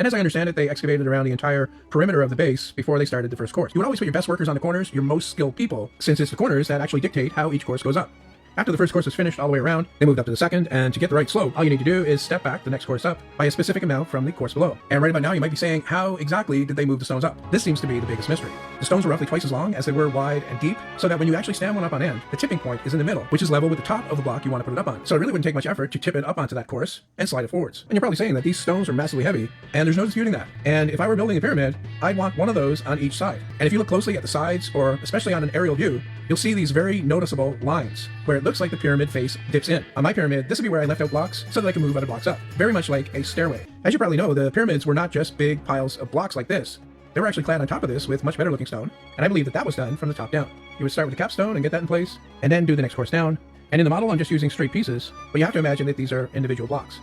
And as I understand it, they excavated around the entire perimeter of the base before they started the first course. You would always put your best workers on the corners, your most skilled people, since it's the corners that actually dictate how each course goes up. After the first course was finished all the way around, they moved up to the second, and to get the right slope, all you need to do is step back the next course up by a specific amount from the course below. And right about now, you might be saying, how exactly did they move the stones up? This seems to be the biggest mystery. The stones were roughly twice as long as they were wide and deep, so that when you actually stand one up on end, the tipping point is in the middle, which is level with the top of the block you want to put it up on. So it really wouldn't take much effort to tip it up onto that course and slide it forwards. And you're probably saying that these stones are massively heavy, and there's no disputing that. And if I were building a pyramid, I'd want one of those on each side. And if you look closely at the sides, or especially on an aerial view, you'll see these very noticeable lines where it looks like the pyramid face dips in. On my pyramid, this would be where I left out blocks so that I can move other blocks up, very much like a stairway. As you probably know, the pyramids were not just big piles of blocks like this. They were actually clad on top of this with much better looking stone, and I believe that that was done from the top down. You would start with the capstone and get that in place, and then do the next course down. And in the model, I'm just using straight pieces, but you have to imagine that these are individual blocks.